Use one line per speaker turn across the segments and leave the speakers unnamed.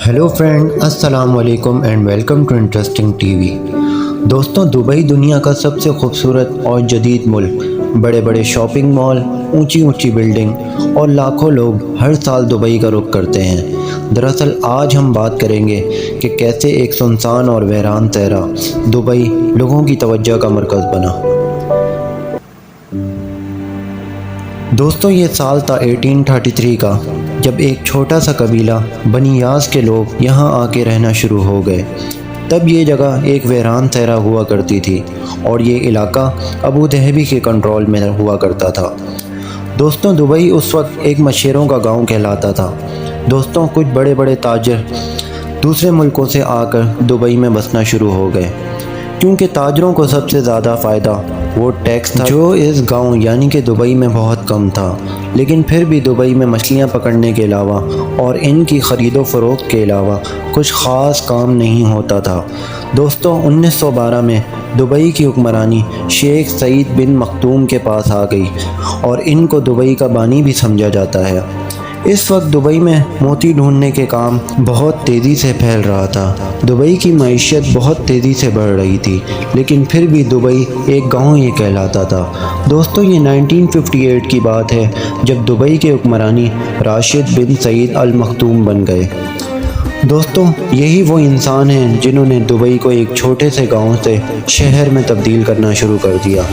Hello friend, अस्सलाम वालेकुम and welcome to interesting TV. दोस्तों, दुबई दुनिया का सबसे खूबसूरत और जदीद मुल्क। बड़े बड़े शॉपिंग मॉल, ऊंची ऊंची बिल्डिंग और लाखों लोग हर साल दुबई का रुख करते हैं। दरअसल आज हम बात करेंगे कि कैसे एक सुनसान और वीरान सहरा दुबई लोगों की तवज्जो का मरकज़ बना। दोस्तों, ये साल था 1833 का, जब एक छोटा सा कबीला बनी यास के लोग यहाँ आके रहना शुरू हो गए। तब ये जगह एक वीरान सहरा हुआ करती थी और ये इलाका अबू धाबी के कंट्रोल में हुआ करता था। दोस्तों, दुबई उस वक्त एक मशहूरों का गांव कहलाता था। दोस्तों, कुछ बड़े बड़े ताजर दूसरे मुल्कों से आकर दुबई में बसना शुरू हो गए, क्योंकि ताजरों को सबसे ज़्यादा फ़ायदा वो टैक्स था जो इस गांव यानी कि दुबई में बहुत कम था। लेकिन फिर भी दुबई में मछलियां पकड़ने के अलावा और इनकी ख़रीदो फ़रोख्त के अलावा कुछ ख़ास काम नहीं होता था। दोस्तों, 1912 में दुबई की हुक्मरानी शेख सईद बिन मखदूम के पास आ गई और इनको दुबई का बानी भी समझा जाता है। इस वक्त दुबई में मोती ढूंढने के काम बहुत तेज़ी से फैल रहा था। दुबई की मईशत बहुत तेज़ी से बढ़ रही थी, लेकिन फिर भी दुबई एक गांव ये कहलाता था। दोस्तों, ये 1958 की बात है, जब दुबई के हुक्मरानी राशिद बिन सईद अल मखदूम बन गए। दोस्तों, यही वो इंसान हैं जिन्होंने दुबई को एक छोटे से गांव से शहर में तब्दील करना शुरू कर दिया।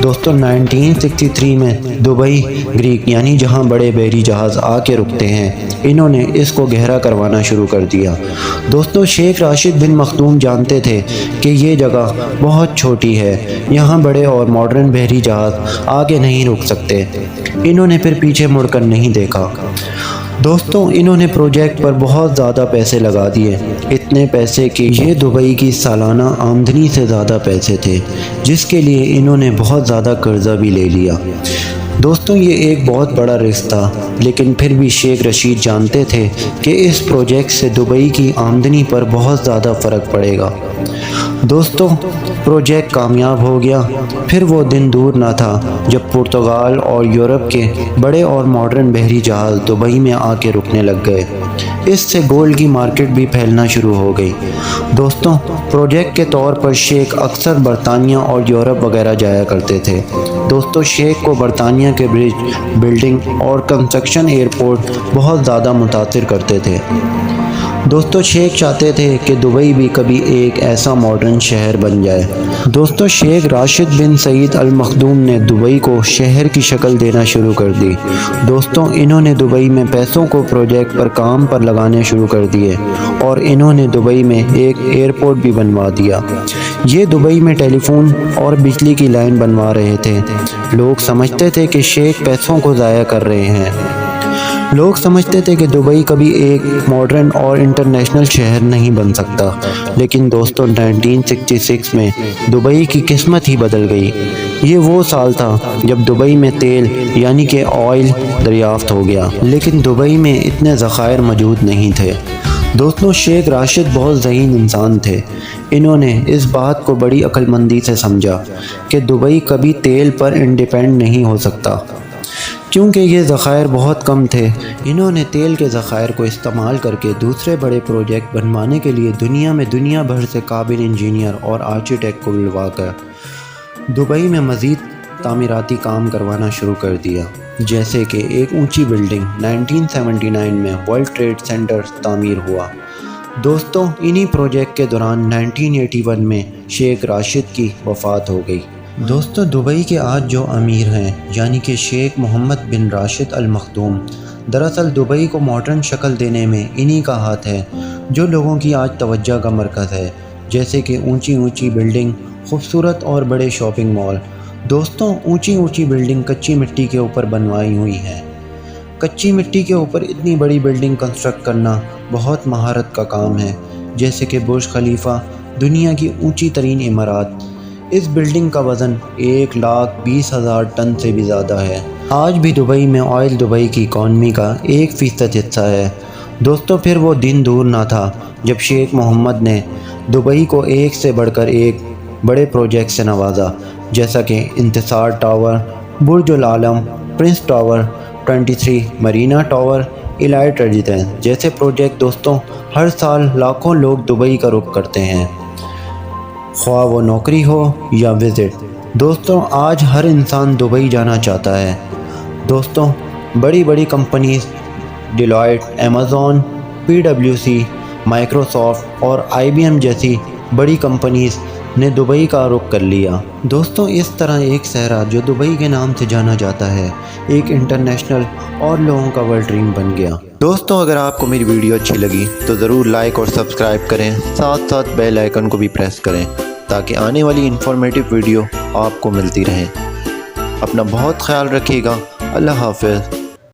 दोस्तों, 1963 में दुबई ग्रीक यानी जहां बड़े बहरी जहाज़ आके रुकते हैं, इन्होंने इसको गहरा करवाना शुरू कर दिया। दोस्तों, शेख राशिद बिन मखदूम जानते थे कि ये जगह बहुत छोटी है, यहाँ बड़े और मॉडर्न बहरी जहाज़ आके नहीं रुक सकते। इन्होंने फिर पीछे मुड़कर नहीं देखा। दोस्तों, इन्होंने प्रोजेक्ट पर बहुत ज़्यादा पैसे लगा दिए, इतने पैसे कि ये दुबई की सालाना आमदनी से ज़्यादा पैसे थे, जिसके लिए इन्होंने बहुत ज़्यादा कर्जा भी ले लिया। दोस्तों, ये एक बहुत बड़ा रिस्क था, लेकिन फिर भी शेख रशीद जानते थे कि इस प्रोजेक्ट से दुबई की आमदनी पर बहुत ज़्यादा फ़र्क पड़ेगा। दोस्तों, प्रोजेक्ट कामयाब हो गया। फिर वो दिन दूर ना था जब पुर्तगाल और यूरोप के बड़े और मॉडर्न बहरी जहाज़ दुबई में आके रुकने लग गए। इससे गोल्ड की मार्केट भी फैलना शुरू हो गई। दोस्तों, प्रोजेक्ट के तौर पर शेख अक्सर बरतानिया और यूरोप वगैरह जाया करते थे। दोस्तों, शेख को बरतानिया के ब्रिज बिल्डिंग और कंस्ट्रक्शन एयरपोर्ट बहुत ज़्यादा मुतासिर करते थे। दोस्तों, शेख चाहते थे कि दुबई भी कभी एक ऐसा मॉडर्न शहर बन जाए। दोस्तों, शेख राशिद बिन सईद अल मखदूम ने दुबई को शहर की शक्ल देना शुरू कर दी। दोस्तों, इन्होंने दुबई में पैसों को प्रोजेक्ट पर काम पर लगाने शुरू कर दिए और इन्होंने दुबई में एक एयरपोर्ट भी बनवा दिया। ये दुबई में टेलीफोन और बिजली की लाइन बनवा रहे थे। लोग समझते थे कि शेख पैसों को ज़ाया कर रहे हैं। लोग समझते थे कि दुबई कभी एक मॉडर्न और इंटरनेशनल शहर नहीं बन सकता। लेकिन दोस्तों, 1966 में दुबई की किस्मत ही बदल गई। ये वो साल था जब दुबई में तेल यानी कि ऑयल दरियाफ्त हो गया, लेकिन दुबई में इतने ज़खायर मौजूद नहीं थे। दोस्तों, शेख राशिद बहुत ज़हीन इंसान थे। इन्होंने इस बात को बड़ी अक्लमंदी से समझा कि दुबई कभी तेल पर इंडिपेंडेंट नहीं हो सकता, क्योंकि ये ज़खायर बहुत कम थे। इन्होंने तेल के ज़खायर को इस्तेमाल करके दूसरे बड़े प्रोजेक्ट बनवाने के लिए दुनिया भर से काबिल इंजीनियर और आर्किटेक्ट को बुलवा कर दुबई में मज़ीद तामीराती काम करवाना शुरू कर दिया। जैसे कि एक ऊंची बिल्डिंग 1979 में वर्ल्ड ट्रेड सेंटर तामीर हुआ। दोस्तों, इन्हीं प्रोजेक्ट के दौरान 1981 में शेख राशिद की वफ़ात हो गई। दोस्तों, दुबई के आज जो अमीर हैं यानी कि शेख मोहम्मद बिन राशिद अल मखदूम, दरअसल दुबई को मॉडर्न शक्ल देने में इन्हीं का हाथ है, जो लोगों की आज तवज्जो का मरकज़ है। जैसे कि ऊंची ऊंची बिल्डिंग, खूबसूरत और बड़े शॉपिंग मॉल। दोस्तों, ऊंची ऊंची बिल्डिंग कच्ची मिट्टी के ऊपर बनवाई हुई हैं। कच्ची मिट्टी के ऊपर इतनी बड़ी बिल्डिंग कंस्ट्रक्ट करना बहुत महारत का काम है। जैसे कि बुर्ज खलीफा, दुनिया की ऊंची तरीन इमारत। इस बिल्डिंग का वज़न 1,20,000 टन से भी ज़्यादा है। आज भी दुबई में ऑयल दुबई की इकॉनमी का 1% हिस्सा है। दोस्तों, फिर वो दिन दूर ना था जब शेख मोहम्मद ने दुबई को एक से बढ़कर एक बड़े प्रोजेक्ट से नवाजा, जैसा कि Intisar Tower, Burj Al Alam, Prince Tower, 23 Marina Tower, Elite Residence جیسے پروجیکٹ دوستوں ہر سال لاکھوں لوگ دبئی کا رخ کرتے ہیں، خواہ وہ نوکری ہو یا وزٹ۔ دوستوں آج ہر انسان دبئی جانا چاہتا ہے۔ دوستوں بڑی بڑی companies delight, Amazon, PwC، Microsoft اور IBM جیسی بڑی کمپنیز نے دبئی کا رخ کر لیا۔ دوستوں اس طرح ایک صحرا جو دبئی کے نام سے جانا جاتا ہے ایک انٹرنیشنل اور لوگوں کا ورلڈ ڈریم بن گیا۔ دوستوں اگر آپ کو میری ویڈیو اچھی لگی تو ضرور لائک اور سبسکرائب کریں، ساتھ ساتھ بیل آئیکن کو بھی پریس کریں تاکہ آنے والی انفارمیٹیو ویڈیو آپ کو ملتی رہیں۔ اپنا بہت خیال رکھیے گا۔ اللہ حافظ۔